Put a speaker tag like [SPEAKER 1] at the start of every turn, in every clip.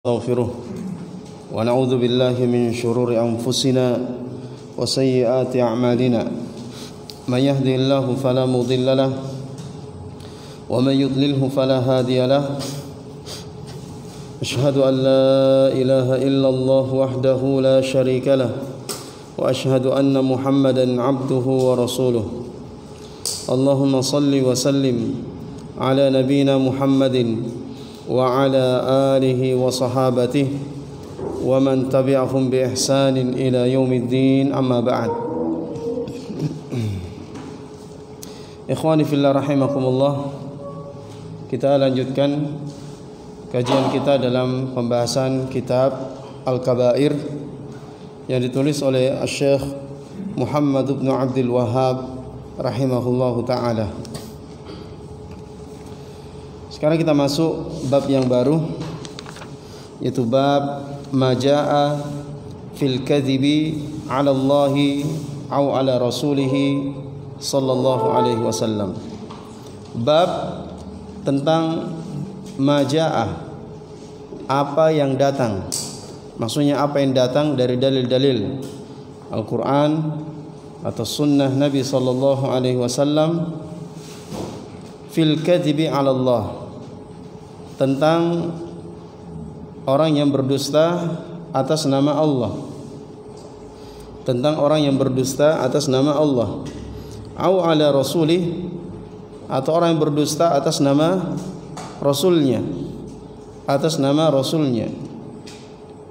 [SPEAKER 1] نستغفره ونعوذ بالله من شرور أنفسنا وسيئات أعمالنا من يهده الله فلا مضل له ومن يضلله فلا هادي له أشهد أن لا إله إلا الله وحده لا شريك له وأشهد أن محمدا عبده ورسوله اللهم صل وسلم على نبينا محمد وعلى آله وصحابته ومن تبعهم بإحسان إلى يوم الدين أما بعد Ikhwani fillah rahimakumullah, kita lanjutkan kajian kita dalam pembahasan kitab Al-Kabair yang ditulis oleh Syekh Muhammad ibn Abdul Wahhab rahimahullahu ta'ala. Sekarang kita masuk bab yang baru, yaitu bab maja'a fil kadhibi 'ala Allahi aw 'ala rasulih sallallahu alaihi wasallam. Bab tentang maja'a, apa yang datang. Maksudnya apa yang datang dari dalil-dalil Al-Qur'an atau sunnah Nabi sallallahu alaihi wasallam fil kadhibi 'ala Allah, tentang orang yang berdusta atas nama Allah, tentang orang yang berdusta atas nama Allah, au ala rasulih, atau orang yang berdusta atas nama rasulnya, atas nama rasulnya.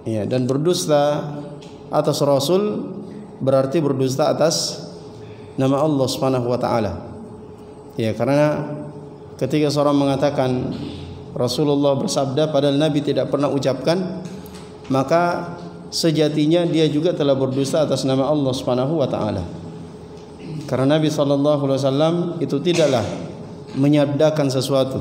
[SPEAKER 1] Ya, dan berdusta atas rasul berarti berdusta atas nama Allah Subhanahu wa taala. Ya, karena ketika seorang mengatakan Rasulullah bersabda padahal Nabi tidak pernah ucapkan, maka sejatinya dia juga telah berdusta atas nama Allah Subhanahu wa taala. Karena Nabi sallallahu alaihi wasallam itu tidaklah menyabdakan sesuatu,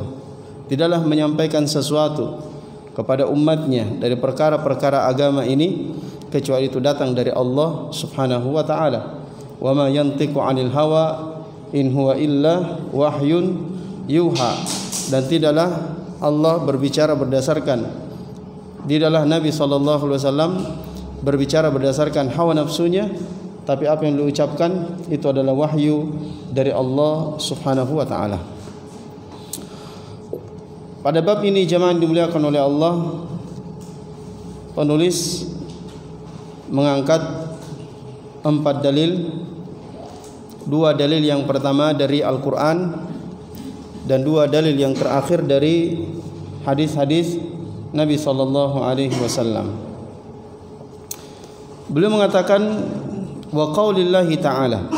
[SPEAKER 1] tidaklah menyampaikan sesuatu kepada umatnya dari perkara-perkara agama ini kecuali itu datang dari Allah Subhanahu wa taala. Wa ma yantiqu 'anil hawa in huwa illa wahyun yuha. Dan tidaklah Allah berbicara berdasarkan, tidaklah Nabi sallallahu alaihi wasallam berbicara berdasarkan hawa nafsunya, tapi apa yang diucapkan itu adalah wahyu dari Allah Subhanahu wa taala. Pada bab ini jemaah dimuliakan oleh Allah, penulis mengangkat 4 dalil. 2 dalil yang pertama dari Al-Qur'an dan 2 dalil yang terakhir dari hadis-hadis Nabi sallallahu alaihi wasallam. Beliau mengatakan wa qaulillahi ta'ala,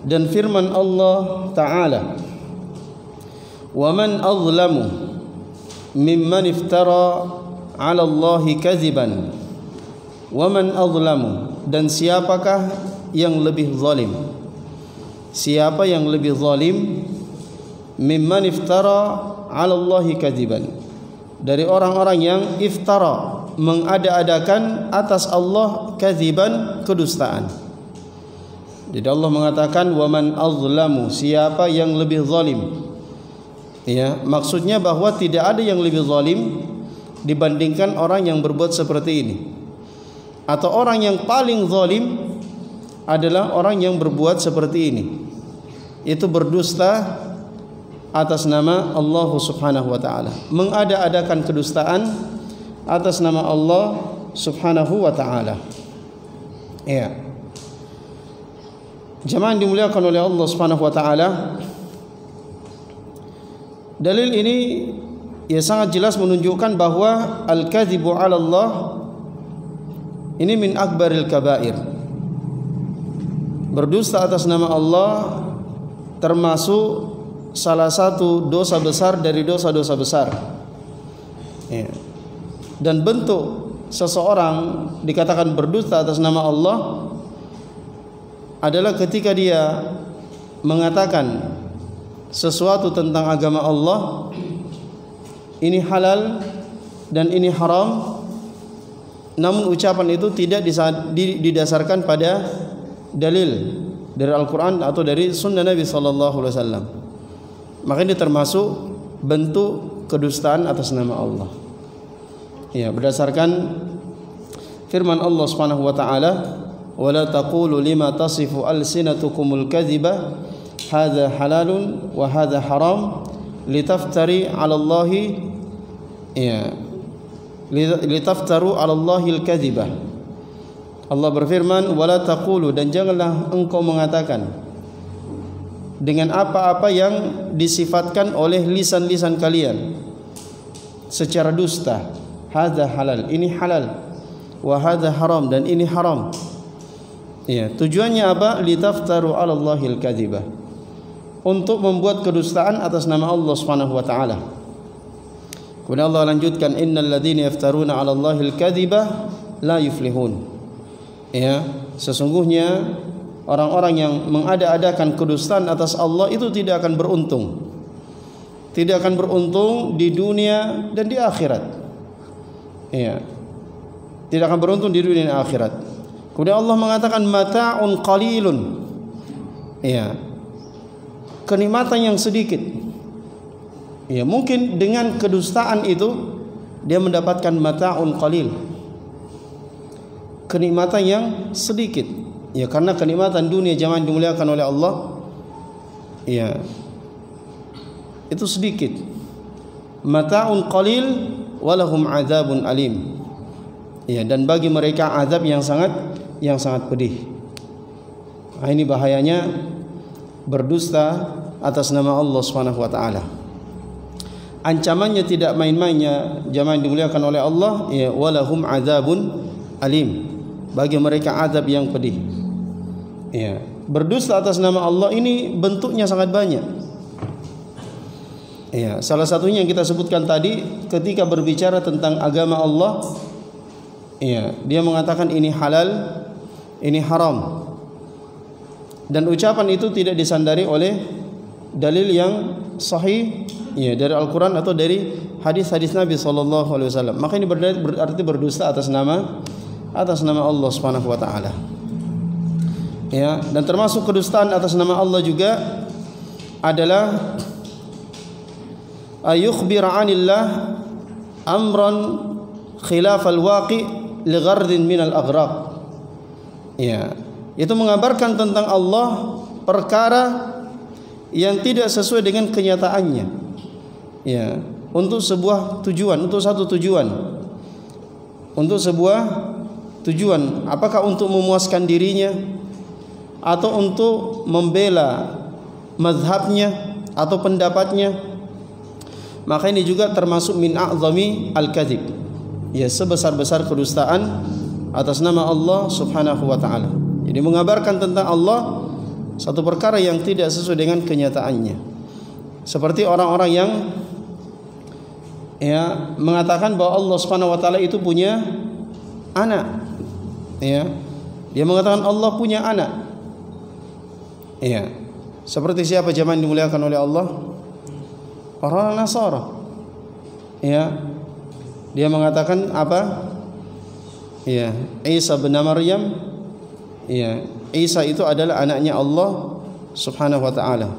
[SPEAKER 1] dan firman Allah ta'ala, wa man azlamu mimman iftara 'ala Allahi kadziban, wa man azlamu, dan siapakah yang lebih zalim, siapa yang lebih zalim, mimman iftara 'ala Allahi kadziban, dari orang-orang yang iftara, mengada-adakan atas Allah, kadziban, kedustaan. Jadi Allah mengatakan wa man azlamu, siapa yang lebih zalim. Ya, maksudnya bahwa tidak ada yang lebih zalim dibandingkan orang yang berbuat seperti ini. Atau orang yang paling zalim adalah orang yang berbuat seperti ini, itu berdusta atas nama Allah Subhanahu wa taala, mengada-adakan kedustaan atas nama Allah Subhanahu wa taala. Ya. Jemaah dimuliakan oleh Allah Subhanahu wa taala, dalil ini ya sangat jelas menunjukkan bahwa al-kadzibu 'ala Allah ini min akbaril kabair. Berdusta atas nama Allah termasuk salah satu dosa besar dari dosa-dosa besar. Ya. Dan bentuk seseorang dikatakan berdusta atas nama Allah adalah ketika dia mengatakan sesuatu tentang agama Allah, ini halal dan ini haram, namun ucapan itu tidak didasarkan pada dalil dari Al-Quran atau dari sunnah Nabi sallallahu alaihi wasallam. Maka ini termasuk bentuk kedustaan atas nama Allah. Ya, berdasarkan firman Allah Subhanahu wa taala, "Wala taqulu lima tasifu alsinatukumul kadhiba hadza halalun wa hadza haram litaftari 'ala Allahi ya litaftaru 'ala Allahil kadhiba." Allah berfirman, "Wala taqulu," dan janganlah engkau mengatakan dengan apa-apa yang disifatkan oleh lisan-lisan kalian secara dusta. Hadza halal, ini halal, wa hadza haram, dan ini haram. Ya, tujuannya apa? Litaftaru 'ala Allahil kadhiba, untuk membuat kedustaan atas nama Allah Subhanahu wa taala. Kemudian Allah lanjutkan, innal ladzina yaftaruna 'ala Allahil kadhiba la yuflihun. Ya, sesungguhnya orang-orang yang mengada-adakan kedustaan atas Allah itu tidak akan beruntung. Tidak akan beruntung di dunia dan di akhirat. Ya, tidak akan beruntung di dunia dan akhirat. Kemudian Allah mengatakan mata'un qalilun. Ya, kenikmatan yang sedikit. Ya, mungkin dengan kedustaan itu dia mendapatkan mata'un qalil, kenikmatan yang sedikit. Ya, karena kenikmatan dunia jamaah dimuliakan oleh Allah, ya, itu sedikit. Mata'un qalil walahum adzabun alim. Ya, dan bagi mereka azab yang sangat pedih. Nah, ini bahayanya berdusta atas nama Allah Subhanahu wa taala. Ancamannya tidak main-mainnya jamaah yang dimuliakan oleh Allah, ya, walahum adzabun alim. Bagi mereka azab yang pedih. Ya, berdusta atas nama Allah ini bentuknya sangat banyak. Ya, salah satunya yang kita sebutkan tadi ketika berbicara tentang agama Allah, ya, dia mengatakan ini halal, ini haram. Dan ucapan itu tidak disandari oleh dalil yang sahih, ya, dari Al-Qur'an atau dari hadis-hadis Nabi sallallahu alaihi wasallam. Maka ini berarti berdusta atas nama Allah Subhanahu wa taala. Ya, dan termasuk kedustaan atas nama Allah juga adalah ayukhbir 'anillah amran khilaf al-waqi' li ghardin min al-aghraq. Ya, itu mengabarkan tentang Allah perkara yang tidak sesuai dengan kenyataannya. Ya, untuk sebuah tujuan, untuk satu tujuan. Untuk sebuah tujuan, apakah untuk memuaskan dirinya atau untuk membela mazhabnya atau pendapatnya. Maka ini juga termasuk min a'zami al-kadzib. Ya, sebesar-besar kedustaan atas nama Allah Subhanahu wa taala. Jadi mengabarkan tentang Allah satu perkara yang tidak sesuai dengan kenyataannya. Seperti orang-orang yang, ya, mengatakan bahwa Allah Subhanahu wa taala itu punya anak. Ya, dia mengatakan Allah punya anak. Ya, seperti siapa jemaah dimuliakan oleh Allah? Orang Nasara. Ya, dia mengatakan apa? Ya, Isa bin Maryam. Ya, Isa itu adalah anaknya Allah Subhanahu wa taala.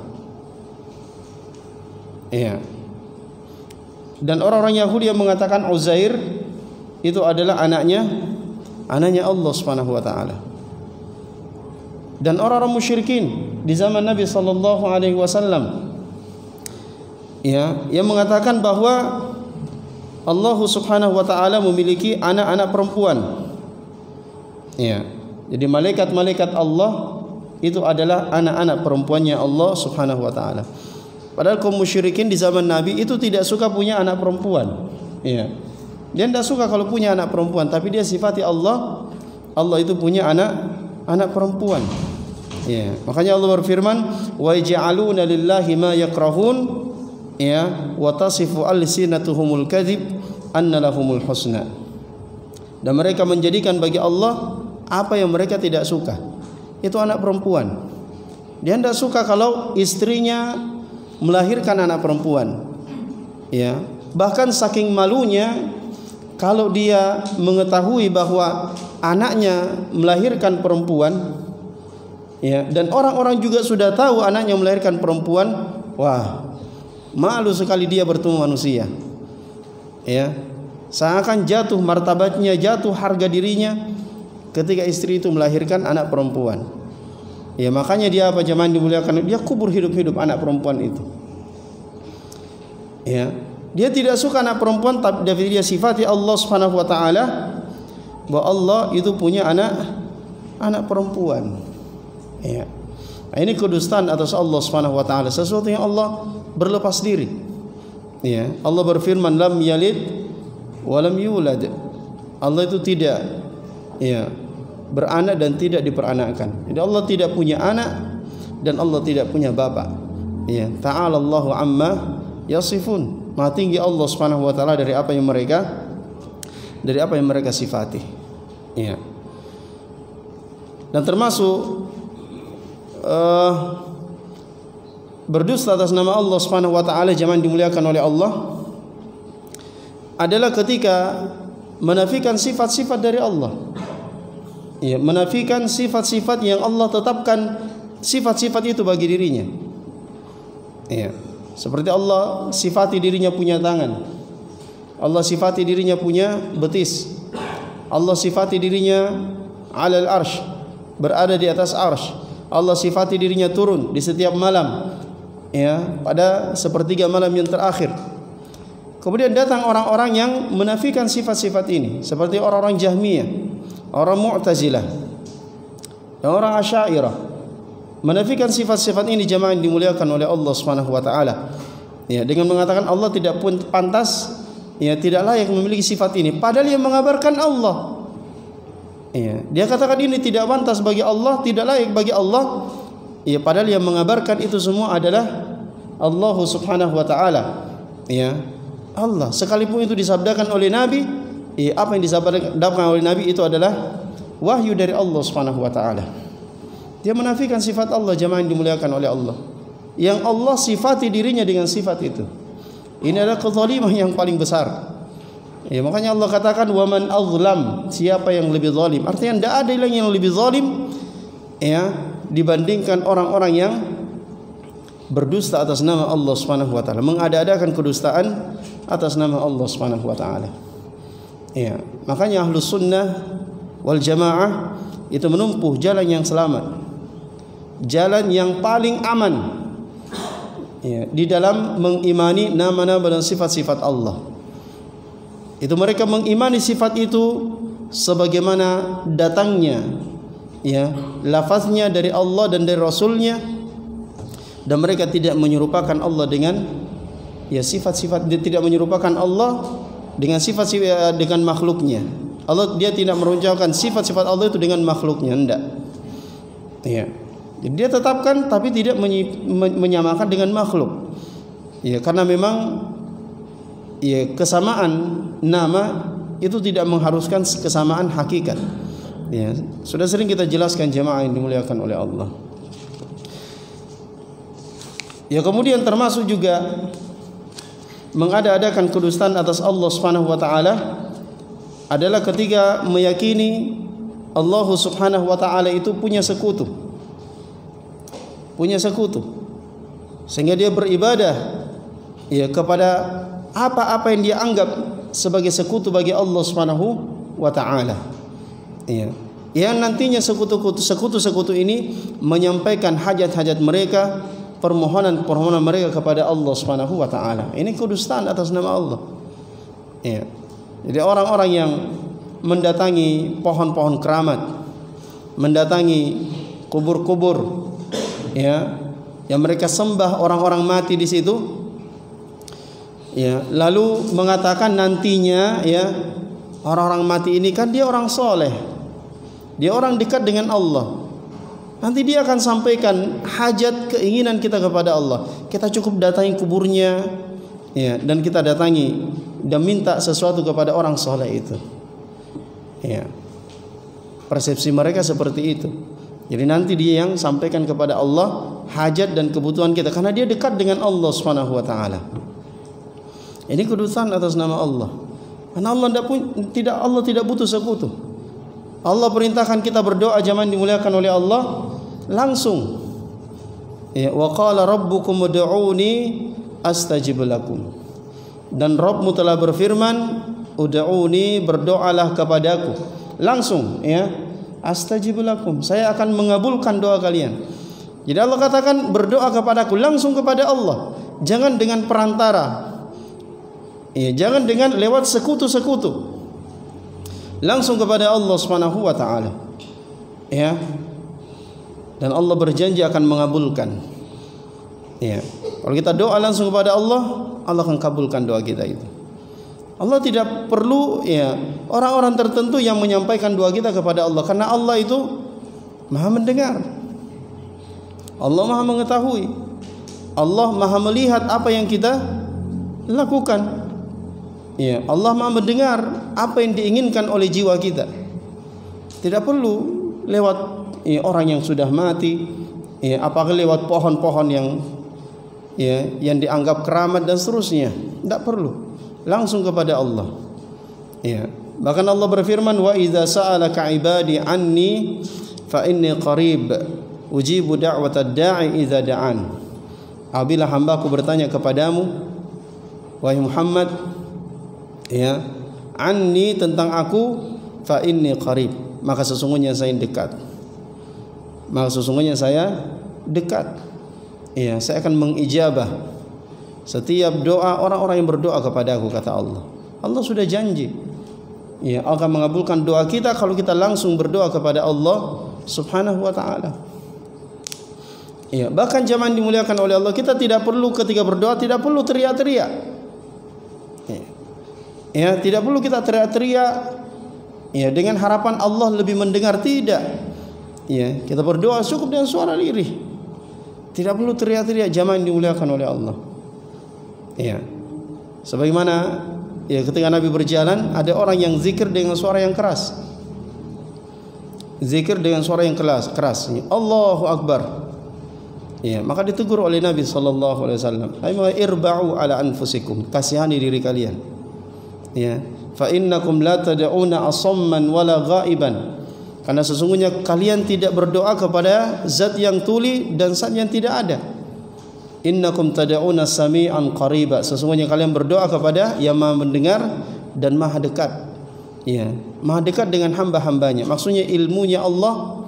[SPEAKER 1] Ya. Dan orang-orang Yahudi yang mengatakan Uzair itu adalah anaknya Allah Subhanahu wa taala. Dan orang-orang musyrikin di zaman Nabi sallallahu alaihi wasallam, ya, yang mengatakan bahwa Allah Subhanahu wa taala memiliki anak-anak perempuan. Ya. Jadi malaikat-malaikat Allah itu adalah anak-anak perempuannya Allah Subhanahu wa taala. Padahal kaum musyrikin di zaman Nabi itu tidak suka punya anak perempuan. Ya. Dia tidak suka kalau punya anak perempuan, tapi dia sifati Allah itu punya anak perempuan. Ya. Makanya Allah berfirman, "Wa yaj'aluna lillahi ma yakrahun." Ya, wa tasifu alsinatuhumul kadzib anna lahumul husna. Dan mereka menjadikan bagi Allah apa yang mereka tidak suka. Itu anak perempuan. Dia tidak suka kalau istrinya melahirkan anak perempuan. Ya, bahkan saking malunya kalau dia mengetahui bahwa anaknya melahirkan perempuan, ya, dan orang-orang juga sudah tahu anaknya melahirkan perempuan, wah, malu sekali dia bertemu manusia. Ya, seakan jatuh martabatnya, jatuh harga dirinya ketika istri itu melahirkan anak perempuan. Ya, makanya dia apa jemaah dimuliakan, dia kubur hidup-hidup anak perempuan itu. Ya, dia tidak suka anak perempuan, tapi dia sifati Allah Subhanahu wa taala bahwa Allah itu punya anak perempuan. Ya. Nah, ini kedustaan atas Allah Subhanahu wa taala, sesuatu yang Allah berlepas diri. Ya, Allah berfirman lam yalid wa lam yulad. Allah itu tidak beranak dan tidak diperanakkan. Jadi Allah tidak punya anak dan Allah tidak punya bapa. Ya, ta'ala Allahu amma yasifun. Maha tinggi Allah Subhanahu wa taala dari apa yang mereka sifati. Ya. Dan termasuk berdusta atas nama Allah Subhanahu wa taala jemaah dimuliakan oleh Allah adalah ketika menafikan sifat-sifat dari Allah. Ya, menafikan sifat-sifat yang Allah tetapkan sifat-sifat itu bagi dirinya. Ya. Seperti Allah sifati dirinya punya tangan, Allah sifati dirinya punya betis, Allah sifati dirinya alal arsh, berada di atas arsh, Allah sifati dirinya turun di setiap malam, ya, pada sepertiga malam yang terakhir. Kemudian datang orang-orang yang menafikan sifat-sifat ini, seperti orang-orang Jahmiyah, orang Mu'tazilah, dan orang Asy'ariyah, menafikan sifat-sifat ini jemaah yang dimuliakan oleh Allah Subhanahu wa taala. Ya, dengan mengatakan Allah tidak pun pantas, ya, tidak layak memiliki sifat ini, padahal yang mengabarkan Allah. Ya, dia katakan ini tidak pantas bagi Allah, tidak layak bagi Allah. Ya, padahal yang mengabarkan itu semua adalah Allah Subhanahu wa taala. Ya, Allah. Sekalipun itu disabdakan oleh Nabi, ya, apa yang disabdakan oleh Nabi itu adalah wahyu dari Allah Subhanahu wa taala. Dia menafikan sifat Allah jemaah yang dimuliakan oleh Allah, yang Allah sifati dirinya dengan sifat itu. Ini adalah kezalimah yang paling besar. Ya, makanya Allah katakan waman azlam, siapa yang lebih zalim. Artinya tidak ada yang lebih zalim, ya, dibandingkan orang-orang yang berdusta atas nama Allah Subhanahu wa taala, mengada-adakan kedustaan atas nama Allah Subhanahu wa taala. Ya, makanya Ahlus Sunnah wal Jamaah itu menempuh jalan yang selamat, jalan yang paling aman, ya, di dalam mengimani nama-nama dan sifat-sifat Allah. Itu mereka mengimani sifat itu sebagaimana datangnya, ya, lafaznya dari Allah dan dari Rasulnya, dan mereka tidak menyerupakan Allah dengan, ya, sifat-sifat, dia tidak menyerupakan Allah dengan sifat-sifat dengan makhluknya. Allah, dia tidak meruncalkan sifat-sifat Allah itu dengan makhluknya, enggak. Ya. Jadi dia tetapkan tapi tidak menyamakan dengan makhluk. Ya, karena memang, ya, kesamaan nama itu tidak mengharuskan kesamaan hakikat. Ya, sudah sering kita jelaskan jemaah yang dimuliakan oleh Allah. Ya, kemudian termasuk juga mengada-adakan kedustaan atas Allah Subhanahu wa taala adalah ketika meyakini Allah Subhanahu wa taala itu punya sekutu. Punya sekutu. Sehingga dia beribadah, ya, kepada apa-apa yang dia anggap sebagai sekutu bagi Allah Subhanahu wa taala. Ya. Yang nantinya sekutu-sekutu ini menyampaikan hajat-hajat mereka, permohonan-permohonan mereka kepada Allah Subhanahu wa taala. Ini kedustaan atas nama Allah. Ya. Jadi orang-orang yang mendatangi pohon-pohon keramat, mendatangi kubur-kubur, ya, yang mereka sembah orang-orang mati di situ, ya, lalu mengatakan nantinya, ya, orang-orang mati ini kan dia orang soleh, dia orang dekat dengan Allah, nanti dia akan sampaikan hajat keinginan kita kepada Allah. Kita cukup datangi kuburnya, ya, dan kita datangi dan minta sesuatu kepada orang soleh itu. Ya, persepsi mereka seperti itu. Jadi nanti dia yang sampaikan kepada Allah hajat dan kebutuhan kita, karena dia dekat dengan Allah Subhanahu wa taala. Ini kedustaan atas nama Allah. Karena Allah tidak butuh sekutu. Allah perintahkan kita berdoa zaman dimuliakan oleh Allah langsung. Ya, wa qala rabbukum ud'uni astajib lakum. Dan Rabbmu telah berfirman, ud'uni, berdoalah kepadaku. Langsung ya, astajib lakum, saya akan mengabulkan doa kalian. Jadi Allah katakan berdoa kepadaku, langsung kepada Allah, jangan dengan perantara. Ya, jangan dengan lewat sekutu-sekutu. Langsung kepada Allah Subhanahu wa taala. Ya. Dan Allah berjanji akan mengabulkan. Ya. Kalau kita doa langsung kepada Allah, Allah akan kabulkan doa kita itu. Allah tidak perlu ya orang-orang tertentu yang menyampaikan doa kita kepada Allah, karena Allah itu Maha mendengar. Allah Maha mengetahui. Allah Maha melihat apa yang kita lakukan. Ya, Allah Maha mendengar apa yang diinginkan oleh jiwa kita. Tidak perlu lewat ya, orang yang sudah mati, ya, apakah lewat pohon-pohon yang dianggap keramat dan seterusnya. Tidak perlu, langsung kepada Allah. Ya. Bahkan Allah berfirman, wa idza sa'alaka ibadi anni fa inni qarib ujibu da'watad da'i idza da'an. Apabila hambaku bertanya kepadamu, wahai Muhammad, ya, anni, tentang aku, fa inni qarib, maka sesungguhnya saya dekat. Maka sesungguhnya saya dekat. Ya, saya akan mengijabah setiap doa orang-orang yang berdoa kepadaku, kata Allah. Allah sudah janji, ya, akan mengabulkan doa kita kalau kita langsung berdoa kepada Allah Subhanahu wa taala. Ya, bahkan zaman dimuliakan oleh Allah, kita tidak perlu ketika berdoa tidak perlu teriak-teriak. Ya, tidak perlu kita teriak-teriak ya dengan harapan Allah lebih mendengar, tidak. Ya, kita berdoa cukup dengan suara lirih. Tidak perlu teriak-teriak zaman dimuliakan oleh Allah. Ya. Sebagaimana ya ketika Nabi berjalan, ada orang yang zikir dengan suara yang keras. Zikir dengan suara yang keras. Allahu Akbar. Ya, maka ditegur oleh Nabi sallallahu alaihi wasallam, "Ayo irba'u ala anfusikum." Kasihani diri kalian. Ya, fa innakum la tad'una asamman wala ghaiban. Karena sesungguhnya kalian tidak berdoa kepada zat yang tuli dan zat yang tidak ada. Innakum tad'una sami'an qariba. Sesungguhnya kalian berdoa kepada yang Maha mendengar dan Maha dekat. Ya, Maha dekat dengan hamba-hambanya. Maksudnya ilmunya Allah,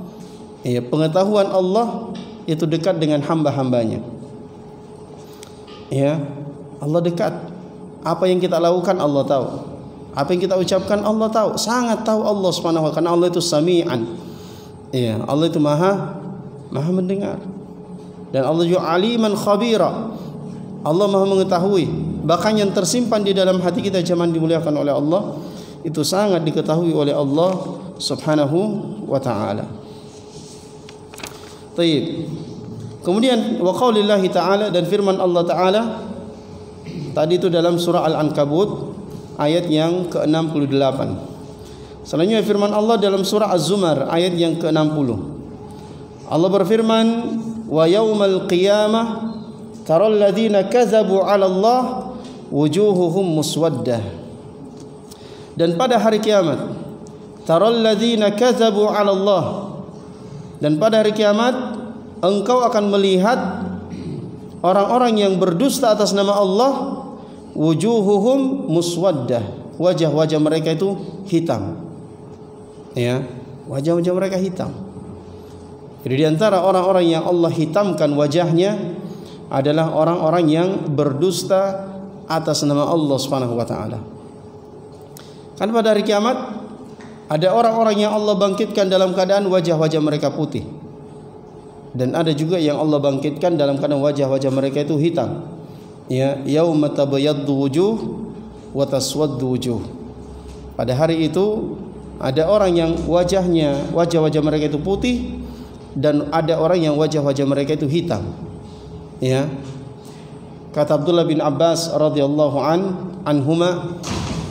[SPEAKER 1] ya, pengetahuan Allah itu dekat dengan hamba-hambanya. Ya, Allah dekat. Apa yang kita lakukan Allah tahu. Apa yang kita ucapkan Allah tahu. Sangat tahu Allah Subhanahu wa taala, karena Allah itu sami'an. Ya, Allah itu Maha mendengar. Dan Allah juga aliman khabira. Allah Maha mengetahui. Bahkan yang tersimpan di dalam hati kita zaman dimuliakan oleh Allah, itu sangat diketahui oleh Allah Subhanahu wa taala. Baik. Kemudian wa qaulillahi ta'ala, dan firman Allah Ta'ala tadi itu dalam surah Al-Ankabut ayat yang ke-68. Selanjutnya firman Allah dalam surah Az-Zumar ayat yang ke-60. Allah berfirman, wa yaumal qiyamah taral ladzina kadzabu 'ala Allah wujuhuhum muswaddah. Dan pada hari kiamat, taral ladzina kadzabu 'ala Allah, dan pada hari kiamat engkau akan melihat orang-orang yang berdusta atas nama Allah, wujuhuhum muswaddah, wajah-wajah mereka itu hitam. Ya, wajah-wajah mereka hitam. Jadi di antara orang-orang yang Allah hitamkan wajahnya adalah orang-orang yang berdusta atas nama Allah Subhanahu wa taala. Kan pada hari kiamat ada orang-orang yang Allah bangkitkan dalam keadaan wajah-wajah mereka putih. Dan ada juga yang Allah bangkitkan dalam keadaan wajah-wajah mereka itu hitam. Ya, yauma tabayyaddu wujuh wa taswaddu wujuh. Pada hari itu ada orang yang wajah-wajah mereka itu putih, dan ada orang yang wajah-wajah mereka itu hitam. Ya. Kata Abdullah bin Abbas radhiyallahu anhuma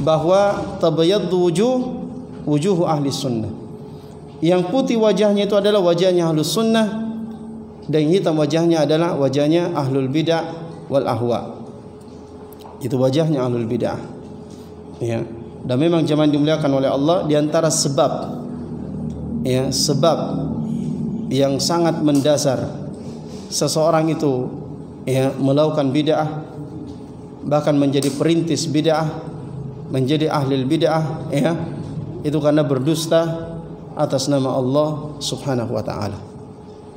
[SPEAKER 1] bahwa tabayyaddu wujuh ahli sunnah. Yang putih wajahnya itu adalah wajahnya ahlus sunnah, dan hitam wajahnya adalah wajahnya ahlul bid'ah wal ahwa. Itu wajahnya ahlul bid'ah. Ya. Dan memang zaman dimuliakan oleh Allah, di antara sebab yang sangat mendasar seseorang itu melakukan bid'ah, bahkan menjadi perintis bid'ah, menjadi ahli bid'ah, ya, itu karena berdusta atas nama Allah Subhanahu wa taala.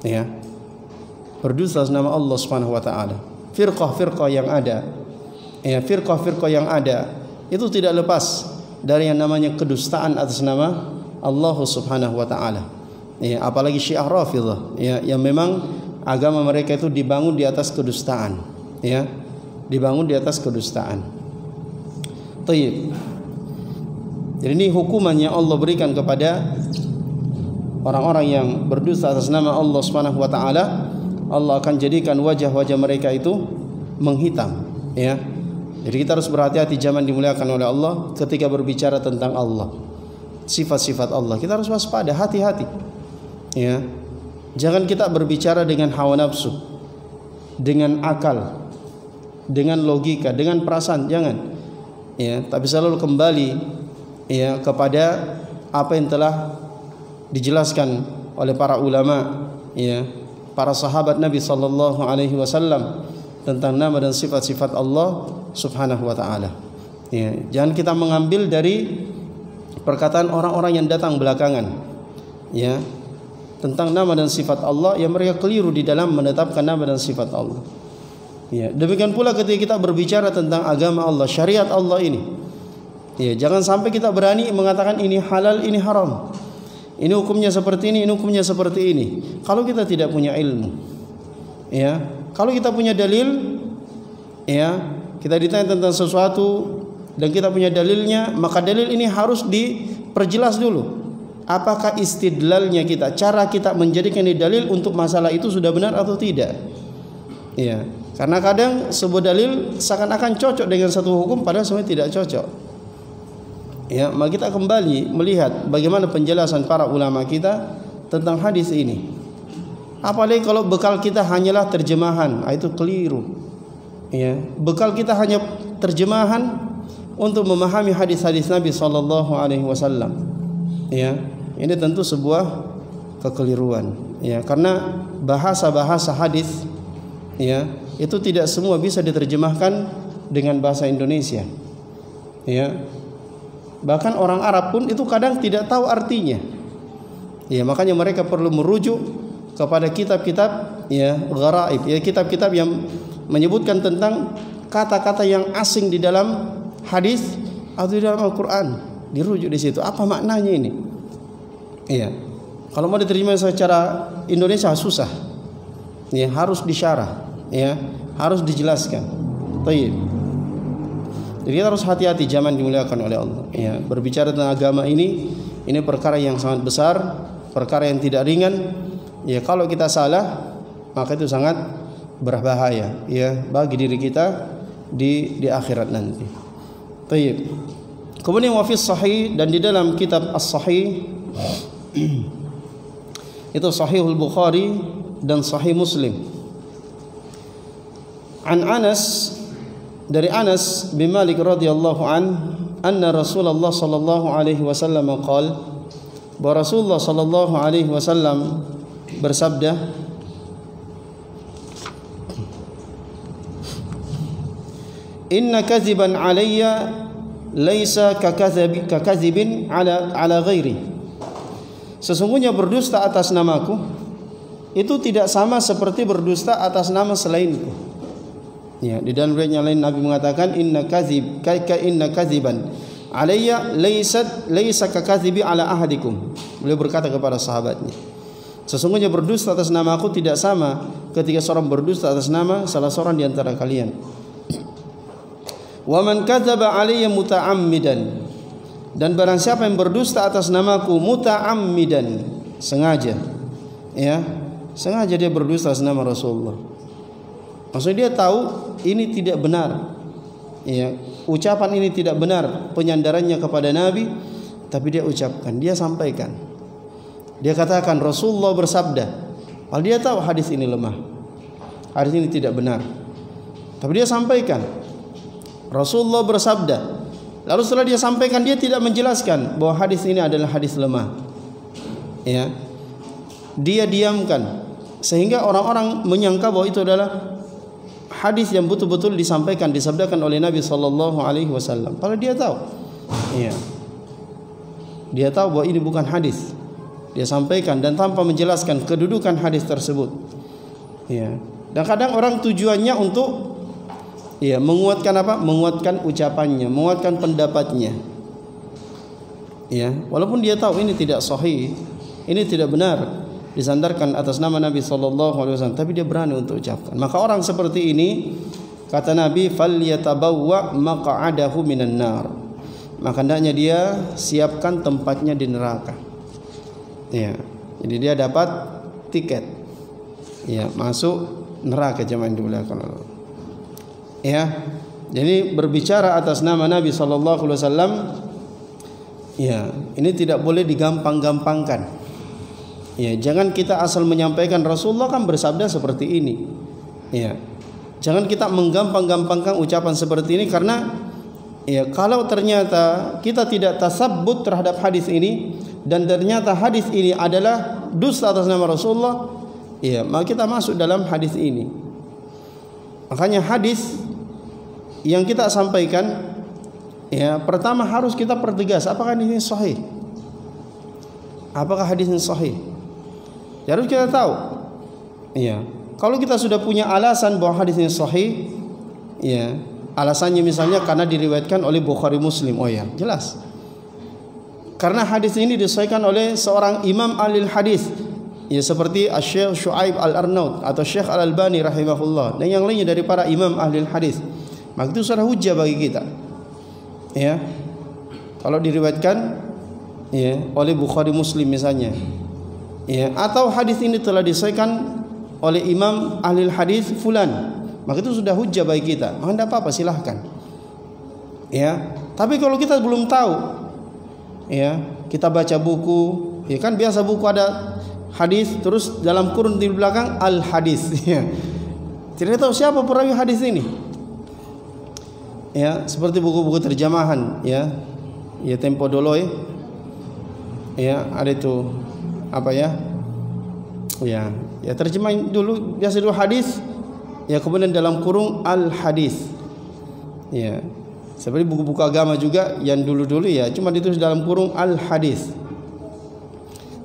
[SPEAKER 1] Ya. Berdusta atas nama Allah Subhanahu wa taala. Firqah-firqah yang ada, ya, firqah-firqah yang ada itu tidak lepas dari yang namanya kedustaan atas nama Allah Subhanahu wa taala. Ya, apalagi Syiah Rafidhah, ya, yang memang agama mereka itu dibangun di atas kedustaan, ya. Dibangun di atas kedustaan. Tayyib. Jadi ini hukuman yang Allah berikan kepada orang-orang yang berdusta atas nama Allah Subhanahu wa taala. Allah akan jadikan wajah-wajah mereka itu menghitam, ya. Jadi kita harus berhati-hati zaman dimuliakan oleh Allah ketika berbicara tentang Allah, sifat-sifat Allah. Kita harus waspada, hati-hati, ya. Jangan kita berbicara dengan hawa nafsu, dengan akal, dengan logika, dengan perasaan, jangan, ya. Tapi selalu kembali, ya, kepada apa yang telah dijelaskan oleh para ulama, ya, para sahabat Nabi sallallahu alaihi wasallam tentang nama dan sifat-sifat Allah Subhanahu wa taala. Ya, jangan kita mengambil dari perkataan orang-orang yang datang belakangan, ya, tentang nama dan sifat Allah yang mereka keliru di dalam menetapkan nama dan sifat Allah. Ya, demikian pula ketika kita berbicara tentang agama Allah, syariat Allah ini, ya, jangan sampai kita berani mengatakan ini halal, ini haram. Ini hukumnya seperti ini hukumnya seperti ini. Kalau kita tidak punya ilmu, ya, kalau kita punya dalil, ya, kita ditanya tentang sesuatu dan kita punya dalilnya, maka dalil ini harus diperjelas dulu. Apakah istidlalnya kita, cara kita menjadikan ini dalil untuk masalah itu sudah benar atau tidak? Ya, karena kadang sebuah dalil seakan-akan cocok dengan satu hukum padahal sebenarnya tidak cocok. Ya, maka kita kembali melihat bagaimana penjelasan para ulama kita tentang hadis ini. Apalagi kalau bekal kita hanyalah terjemahan, itu keliru. Ya, bekal kita hanya terjemahan untuk memahami hadis-hadis Nabi sallallahu alaihi wasallam. Ya, ini tentu sebuah kekeliruan. Ya, karena bahasa-bahasa hadis, ya, itu tidak semua bisa diterjemahkan dengan bahasa Indonesia. Ya. Bahkan orang Arab pun itu kadang tidak tahu artinya. Ya, makanya mereka perlu merujuk kepada kitab-kitab, ya, gharaib, ya, kitab-kitab yang menyebutkan tentang kata-kata yang asing di dalam hadis atau di dalam Al-Qur'an. Dirujuk di situ. Apa maknanya ini? Iya. Kalau mau diterjemahkan secara Indonesia susah. Ya, harus disyarah, ya, harus dijelaskan. Baik. Jadi kita harus hati-hati zaman dimuliakan oleh Allah. Ya, berbicara tentang agama ini perkara yang sangat besar, perkara yang tidak ringan. Ya, kalau kita salah, maka itu sangat berbahaya, ya, bagi diri kita di akhirat nanti. Baik. Kemudian wa fi sahih, dan di dalam kitab As-Sahih itu Sahihul Bukhari dan Sahih Muslim. An Anas, dari Anas bin Malik radhiyallahu anna Rasulullah sallallahu alaihi wasallam qala, bahwa Rasulullah sallallahu alaihi wasallam bersabda, inna kadziban alayya laisa kakadzibin ala ghairi. Sesungguhnya berdusta atas namaku itu tidak sama seperti berdusta atas nama selainku. Ya, di dalam riwayat yang lain Nabi mengatakan inna kadziban alayya laisa kakadzibi ala ahadikum. Beliau berkata kepada sahabatnya, sesungguhnya berdusta atas nama aku tidak sama ketika seorang berdusta atas nama salah seorang di antara kalian. Wa man kadzaba alayya muta'ammidan, dan barang siapa yang berdusta atas namaku muta'ammidan, sengaja, ya, sengaja dia berdusta atas nama Rasulullah. Maksudnya dia tahu ini tidak benar, ya, ucapan ini tidak benar, penyandarannya kepada Nabi, tapi dia ucapkan, dia sampaikan, dia katakan Rasulullah bersabda, padahal dia tahu hadis ini lemah, hadis ini tidak benar, tapi dia sampaikan Rasulullah bersabda. Lalu setelah dia sampaikan, dia tidak menjelaskan bahwa hadis ini adalah hadis lemah, ya, dia diamkan sehingga orang-orang menyangka bahwa itu adalah hadis yang betul-betul disampaikan, disabdakan oleh Nabi sallallahu alaihi wasallam. Padahal dia tahu Ya. Dia tahu bahwa ini bukan hadis. Dia sampaikan dan tanpa menjelaskan kedudukan hadis tersebut. Ya. Dan kadang orang tujuannya untuk menguatkan apa? Menguatkan ucapannya, menguatkan pendapatnya. Ya, walaupun dia tahu ini tidak sahih, ini tidak benar disandarkan atas nama Nabi SAW, tapi dia berani untuk ucapkan. Maka orang seperti ini, kata Nabi, falyatabawwa maq'adahu minan nar. Maka hendaknya dia siapkan tempatnya di neraka. Ya, jadi dia dapat tiket. Ya, masuk neraka jemaah yang dimuliakan Allah. Ya, jadi berbicara atas nama Nabi SAW, ya, ini tidak boleh digampang-gampangkan. Ya, jangan kita asal menyampaikan Rasulullah kan bersabda seperti ini. Ya, jangan kita menggampang-gampangkan ucapan seperti ini karena kalau ternyata kita tidak tasabbut terhadap hadis ini dan ternyata hadis ini adalah dusta atas nama Rasulullah, maka kita masuk dalam hadis ini. Makanya hadis yang kita sampaikan, pertama harus kita pertegas apakah ini sahih. Apakah hadis ini sahih? Ya, harus kita tahu. Kalau kita sudah punya alasan bahwa hadis ini sahih, alasannya misalnya karena diriwayatkan oleh Bukhari Muslim, jelas. Karena hadis ini disahihkan oleh seorang imam ahli hadis, seperti Syekh Syuaib Al-Arnaud atau Syekh Al-Albani rahimahullah dan yang lainnya dari para imam ahli hadis. Maka itu sudah hujjah bagi kita. Kalau diriwayatkan oleh Bukhari Muslim misalnya, atau hadis ini telah disahihkan oleh imam ahli hadis fulan, maka itu sudah hujjah bagi kita. Maka tidak apa-apa, silahkan. Tapi kalau kita belum tahu, kita baca buku, kan biasa buku ada hadis terus dalam kurun di belakang al hadis. Tidak tahu siapa perawi hadis ini. Seperti buku-buku terjemahan, Tempo Doloy, ada itu apa terjemahan dulu biasa dulu hadis, kemudian dalam kurung al hadis, seperti buku-buku agama juga yang dulu-dulu cuma ditulis dalam kurung al hadis,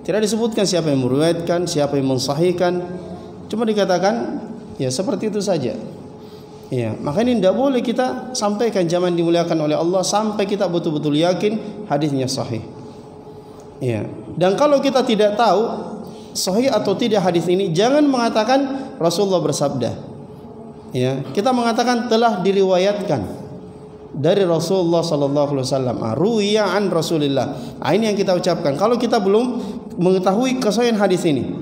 [SPEAKER 1] tidak disebutkan siapa yang meriwayatkan, siapa yang mensahihkan, cuma dikatakan seperti itu saja. Maka ini tidak boleh kita sampaikan zaman dimuliakan oleh Allah sampai kita betul-betul yakin hadisnya sahih. Dan kalau kita tidak tahu sahih atau tidak hadis ini, jangan mengatakan Rasulullah bersabda. Kita mengatakan telah diriwayatkan dari Rasulullah sallallahu alaihi wasallam, ruwiya an Rasulillah. Ini yang kita ucapkan. Kalau kita belum mengetahui kesahihan hadis ini,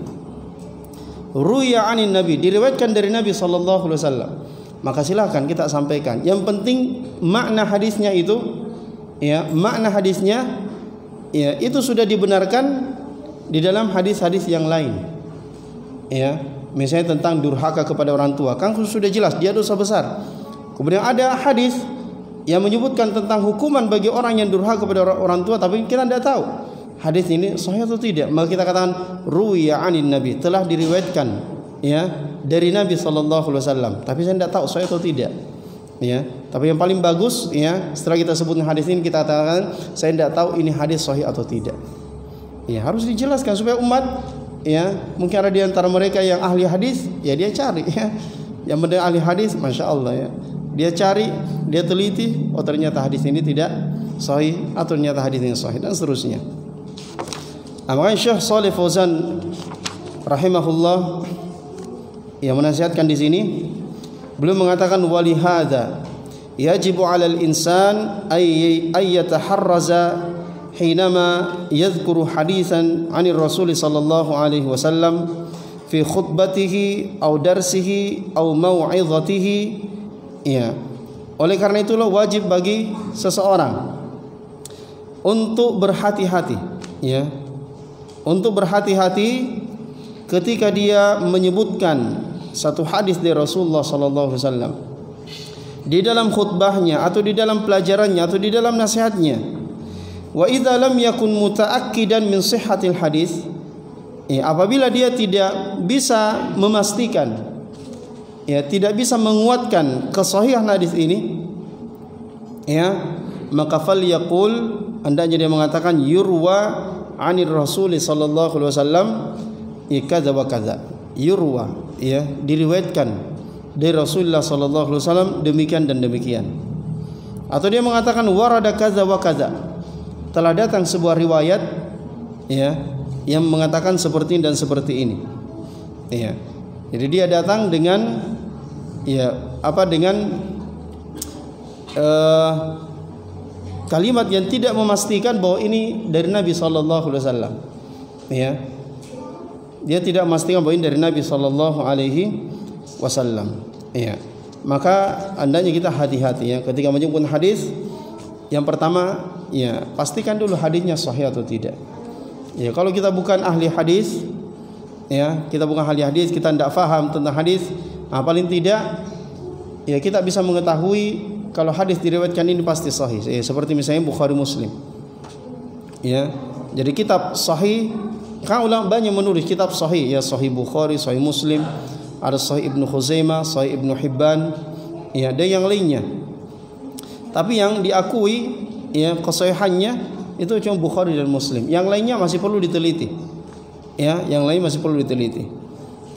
[SPEAKER 1] ruwiya anin Nabi, diriwayatkan dari Nabi sallallahu alaihi wasallam, maka silakan kita sampaikan. Yang penting makna hadisnya itu, makna hadisnya itu sudah dibenarkan di dalam hadis-hadis yang lain. Misalnya tentang durhaka kepada orang tua, kan sudah jelas dia dosa besar. Kemudian ada hadis yang menyebutkan tentang hukuman bagi orang yang durhaka kepada orang tua, tapi kita tidak tahu hadis ini sahih atau tidak. Maka kita katakan ruwiya anin Nabi, telah diriwayatkan dari Nabi sallallahu alaihi wasallam, tapi saya tidak tahu sahih atau tidak. Tapi yang paling bagus setelah kita sebutkan hadis ini, kita katakan saya tidak tahu ini hadis sahih atau tidak. Harus dijelaskan supaya umat, mungkin ada di antara mereka yang ahli hadis, dia cari, yang benar ahli hadis, masya Allah, dia cari, dia teliti, ternyata hadis ini tidak sahih atau ternyata hadis ini sahih, dan seterusnya. Makanya Syekh Shalih Fauzan rahimahullah yang menasihatkan di sini, beliau mengatakan walihada yajibu 'alal insan ay yataharraza hinama yadhkuru hadisan 'anil Rasul sallallahu alaihi wasallam fi khutbatihi aw darsihi aw mau'izatihi. Oleh karena itulah wajib bagi seseorang untuk berhati-hati, untuk berhati-hati ketika dia menyebutkan satu hadis dari Rasulullah sallallahu alaihi wasallam di dalam khutbahnya atau di dalam pelajarannya atau di dalam nasihatnya. Wa idza lam yakun mutaakkidan min sihhatil hadis, apabila dia tidak bisa memastikan, tidak bisa menguatkan kesahihan hadis ini, maka falyaqul, hendaknya dia mengatakan yurwa 'anir Rasul sallallahu alaihi wasallam kadza wa kadza. Yurwa, ya, diriwayatkan dari Rasulullah sallallahu alaihi wasallam demikian dan demikian. Atau dia mengatakan warada kadza wa kadza, telah datang sebuah riwayat, ya, yang mengatakan seperti ini dan seperti ini. Ya. Jadi dia datang dengan, ya, dengan kalimat yang tidak memastikan bahwa ini dari Nabi sallallahu alaihi wasallam. Ya. Dia tidak memastikan bahwa ini dari Nabi sallallahu alaihi wasallam. Ya. Maka hendaknya kita hati-hati, ya, ketika menyebut hadis. Yang pertama, ya, pastikan dulu hadisnya sahih atau tidak. Ya, kalau kita bukan ahli hadis, ya, kita bukan ahli hadis, kita tidak faham tentang hadis, paling tidak, ya, kita bisa mengetahui kalau hadis diriwayatkan ini pasti sahih. Ya, seperti misalnya Bukhari Muslim. Ya, jadi kitab sahih, kan ulama banyak menulis kitab sahih, ya, Sahih Bukhari, Sahih Muslim, ada Sahih Ibnu Khuzaimah, Sahih Ibnu Hibban, ya, dan yang lainnya. Tapi yang diakui, ya, kesahihannya itu cuma Bukhari dan Muslim. Yang lainnya masih perlu diteliti. Ya, yang lain masih perlu diteliti.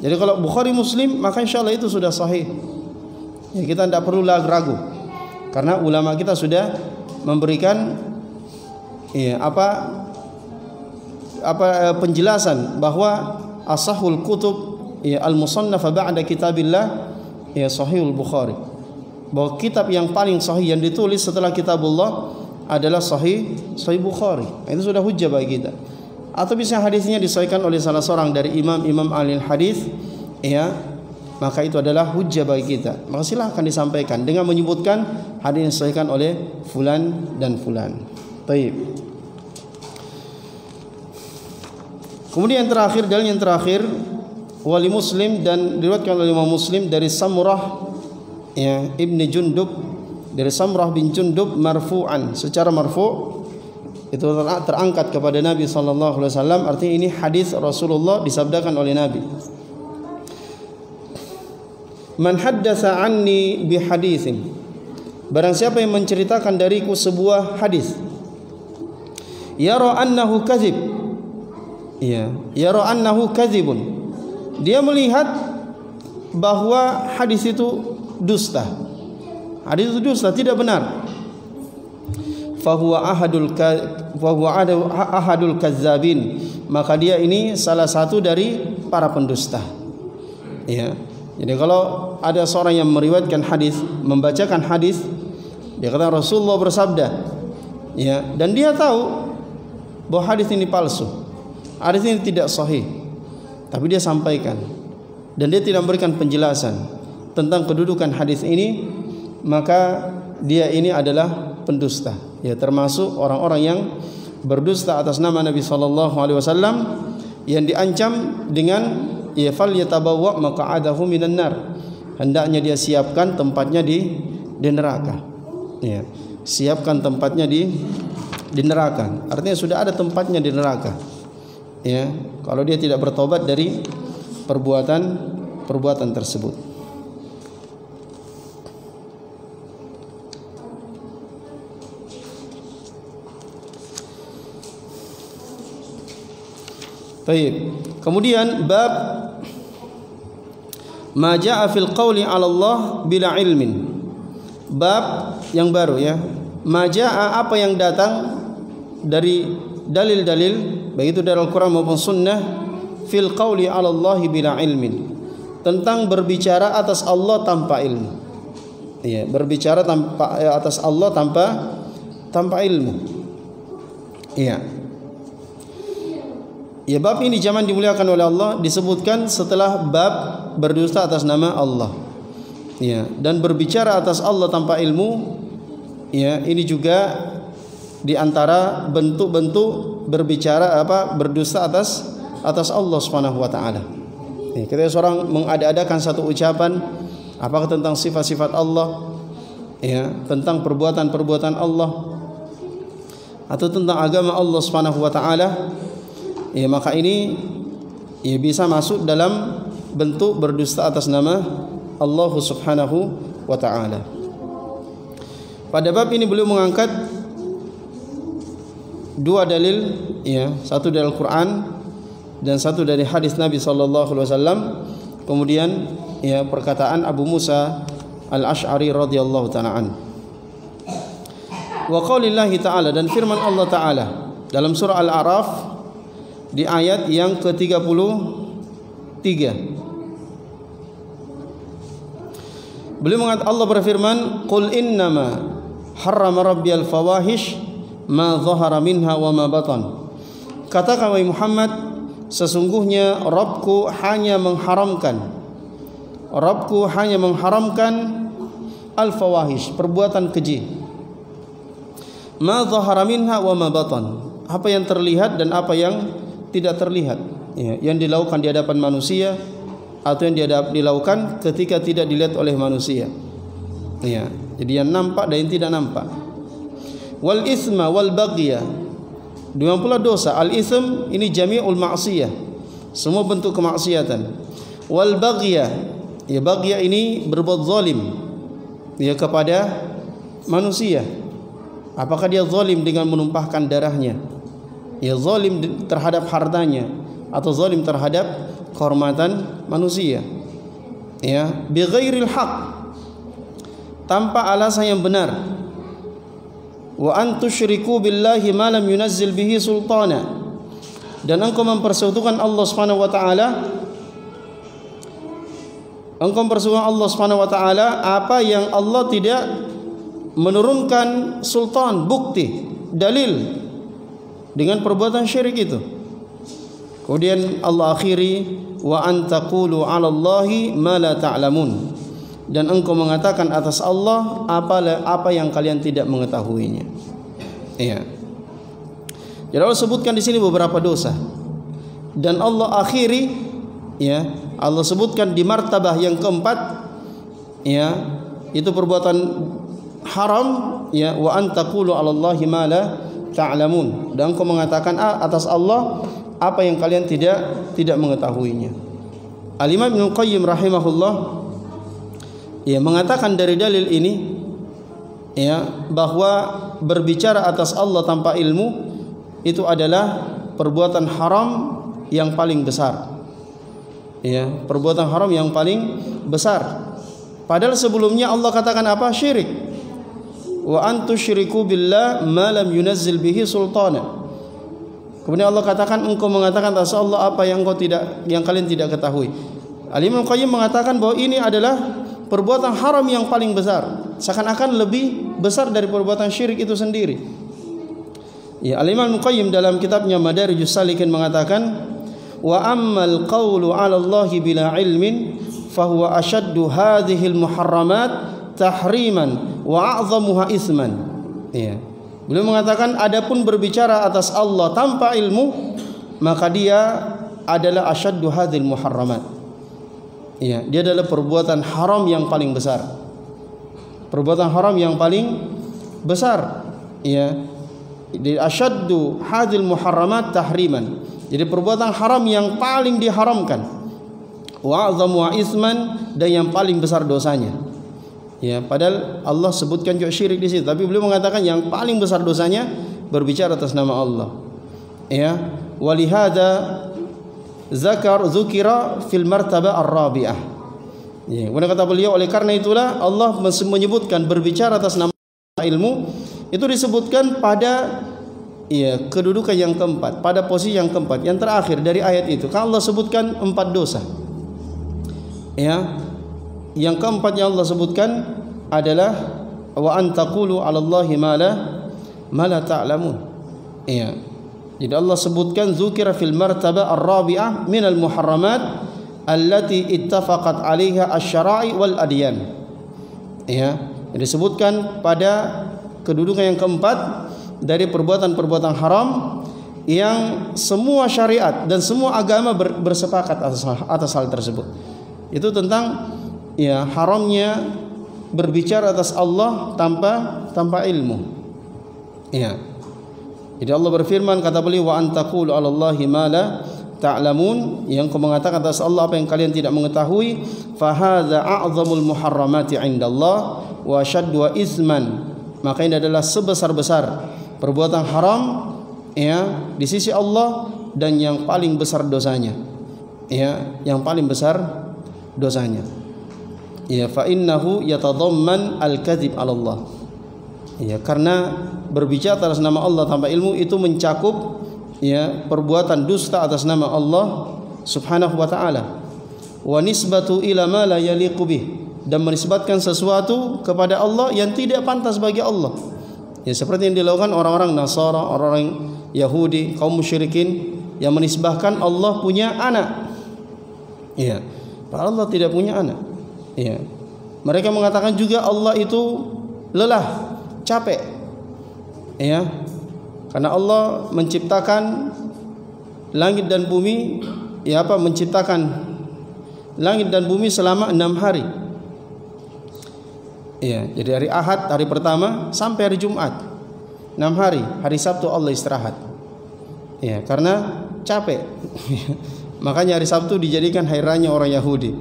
[SPEAKER 1] Jadi kalau Bukhari Muslim, maka insyaallah itu sudah sahih. Ya, kita tidak perlu ragu. Karena ulama kita sudah memberikan, ya, penjelasan bahwa ashahul kutub, ya, al-musannaf ba'da kitabillah, ya, Sahihul Bukhari. Bahwa kitab yang paling sahih yang ditulis setelah kitabullah adalah Sahih Bukhari. Itu sudah hujjah bagi kita. Atau bisa hadisnya disahihkan oleh salah seorang dari imam ahli hadis, ya, maka itu adalah hujjah bagi kita. Maka silahkan disampaikan dengan menyebutkan hadis yang disahihkan oleh fulan dan fulan. Baik. Kemudian dalil yang terakhir, wali Muslim, dan diriwayatkan oleh Imam Muslim dari Samurah, ya, Ibni Jundub, dari Samurah bin Jundub marfu'an, secara marfu', itu terangkat kepada Nabi sallallahu alaihi wasallam. Artinya ini hadis Rasulullah disabdakan oleh Nabi. Man haddatsa anni bi haditsin, barang siapa yang menceritakan dariku sebuah hadis, yara annahu kadzib, ya, yara annahu kadzibun, dia melihat bahwa hadis itu dusta, hadis itu dusta, tidak benar, fahuwa ahadul kazzabin, maka dia ini salah satu dari para pendusta. Ya. Jadi kalau ada seorang yang meriwayatkan hadis, membacakan hadis, dia kata Rasulullah bersabda, ya, dan dia tahu bahwa hadis ini palsu, hadis ini tidak sahih, tapi dia sampaikan dan dia tidak memberikan penjelasan tentang kedudukan hadis ini, maka dia ini adalah pendusta, ya, termasuk orang-orang yang berdusta atas nama Nabi sallallahu alaihi wasallam, yang diancam dengan, ya, fal yatabawwa maq'adahu minan nar, hendaknya dia siapkan tempatnya di neraka. Ya, siapkan tempatnya di neraka. Artinya sudah ada tempatnya di neraka. Ya, kalau dia tidak bertobat dari perbuatan tersebut. Baik. Kemudian bab ma jaa fil qawli 'ala Allah bila ilmin. Bab yang baru, ya. Ma jaa, apa yang datang dari dalil-dalil baik itu dari Al-Qur'an maupun sunnah, fil qawli 'ala Allah bila ilmin, tentang berbicara atas Allah tanpa ilmu. Ya, berbicara atas Allah tanpa ilmu. Iya. Ya, bab ini zaman dimuliakan oleh Allah disebutkan setelah bab berdusta atas nama Allah. Ya, dan berbicara atas Allah tanpa ilmu, ya, ini juga di antara bentuk-bentuk berbicara berdusta atas Allah Subhanahu wa taala. Ya, ketika seorang mengada-adakan satu ucapan apakah tentang sifat-sifat Allah, ya, tentang perbuatan-perbuatan Allah, atau tentang agama Allah Subhanahu wa taala, ya, maka ini, ya, bisa masuk dalam bentuk berdusta atas nama Allah Subhanahu wa taala. Pada bab ini beliau mengangkat dua dalil, ya, satu dari Al-Quran dan satu dari hadis Nabi SAW. Kemudian ya perkataan Abu Musa Al-Asy'ari radhiyallahu ta'ala an. Wa qaulillahi ta'ala, dan firman Allah Ta'ala dalam surah Al-A'raf di ayat yang ke-33. Beliau mengatakan, Allah berfirman, qul innama harrama rabbiyal fawahish ma dhahara minha wa ma batan. Katakan wahai Muhammad, sesungguhnya Rabbku hanya mengharamkan al-fawahish, perbuatan keji. Ma dhahara minha wa ma batan, apa yang terlihat dan apa yang tidak terlihat, ya, yang dilakukan di hadapan manusia atau yang dilakukan ketika tidak dilihat oleh manusia, ya, jadi yang nampak dan yang tidak nampak. Wal isma wal baghya, demikian pula dosa. Al ism ini jami'ul ma'siyah, semua bentuk kemaksiatan. Wal baghya, ya, baghya ini berbuat zalim, ya, kepada manusia. Apakah dia zalim dengan menumpahkan darahnya, ya, zalim terhadap hartanya, atau zalim terhadap kehormatan manusia, ya, bi ghairil haq, tanpa alasan yang benar. Wa an tusyriku billahi ma lam yunazzil bihi sultana, dan engkau mempersekutukan Allah Subhanahu wa taala, apa yang Allah tidak menurunkan sultan, bukti, dalil dengan perbuatan syirik itu. Kemudian Allah akhiri, wa an taqulu 'ala Allahi ma la ta'lamun, dan engkau mengatakan atas Allah apa yang kalian tidak mengetahuinya. Iya. Jadi Allah sebutkan di sini beberapa dosa, dan Allah akhiri, ya, Allah sebutkan di martabah yang keempat, ya, itu perbuatan haram, ya, wa an taqulu 'ala Allahi ma la ta'lamun, dan engkau mengatakan atas Allah apa yang kalian tidak mengetahuinya. Al-Imam Ibnu Qayyim rahimahullah, ya, mengatakan dari dalil ini, ya, bahwa berbicara atas Allah tanpa ilmu itu adalah perbuatan haram yang paling besar, ya, perbuatan haram yang paling besar. Padahal sebelumnya Allah katakan apa? Syirik. Wa antusyriku billah ma lam yunazzil bihi sultana. Kemudian Allah katakan, engkau mengatakan atas Allah apa yang kalian tidak ketahui. Al-Imam Qayyim mengatakan bahwa ini adalah perbuatan haram yang paling besar, seakan-akan lebih besar dari perbuatan syirik itu sendiri. Ya, Al-Imam Qayyim dalam kitabnya Madarijus Salikin mengatakan, wa ammal qawlu 'ala Allahi bila ilmin fahuwa ashaddu hadhil muharramat tahriman wa a'zamuha isman. Ya. Beliau mengatakan, adapun berbicara atas Allah tanpa ilmu, maka dia adalah asyaddu hadhil muharramat. Ya, dia adalah perbuatan haram yang paling besar. Perbuatan haram yang paling besar, ya. Di asyaddu hadhil muharramat tahriman. Jadi perbuatan haram yang paling diharamkan. Wa a'zamu isman, dan yang paling besar dosanya. Ya, padahal Allah sebutkan juga syirik di situ, tapi beliau mengatakan yang paling besar dosanya berbicara atas nama Allah. Ya, walihada zukira fil martabah ar-rabi'ah. Ya, kemudian kata beliau, oleh karena itulah Allah menyebutkan berbicara atas nama ilmu itu disebutkan pada, ya, kedudukan yang keempat, pada posisi yang keempat, yang terakhir dari ayat itu. Kan Allah sebutkan 4 dosa. Ya, yang keempat yang Allah sebutkan adalah wa an taqulu 'ala Allahi ma la ta'lamun. Ya. Jadi Allah sebutkan zukira fil martabah ar-rabi'ah min al-muharramat allati ittafaqat 'alaiha asy-syara'i wal adyan. Ya, disebutkan pada kedudukan yang keempat dari perbuatan-perbuatan haram yang semua syariat dan semua agama bersepakat atas hal tersebut. Itu tentang, ya, haramnya berbicara atas Allah tanpa ilmu. Ya. Jadi Allah berfirman, kata beliau, wa antaqulu 'ala Allahi ma la ta'lamun, yang kau mengatakan atas Allah apa yang kalian tidak mengetahui, fa hadza a'zamul muharramati 'indallah wa ashaddu isman, maka ini adalah sebesar-besar perbuatan haram, ya di sisi Allah dan yang paling besar dosanya, ya yang paling besar dosanya. Ya, fa innahu yatadamman al-kadzib 'ala Allah. Ya, karena berbicara atas nama Allah tanpa ilmu itu mencakup ya perbuatan dusta atas nama Allah Subhanahu wa taala. Wa nisbatu ila ma la yaliqu bih, dan menisbatkan sesuatu kepada Allah yang tidak pantas bagi Allah. Ya, seperti yang dilakukan orang-orang Nasara, orang-orang Yahudi, kaum musyrikin yang menisbahkan Allah punya anak. Ya, padahal Allah tidak punya anak. Ya. Mereka mengatakan juga Allah itu lelah, capek. Ya. Karena Allah menciptakan langit dan bumi, ya apa menciptakan langit dan bumi selama 6 hari. Ya, jadi hari Ahad hari pertama sampai hari Jumat 6 hari. Hari Sabtu Allah istirahat. Ya, karena capek. Makanya hari Sabtu dijadikan hari raya orang Yahudi.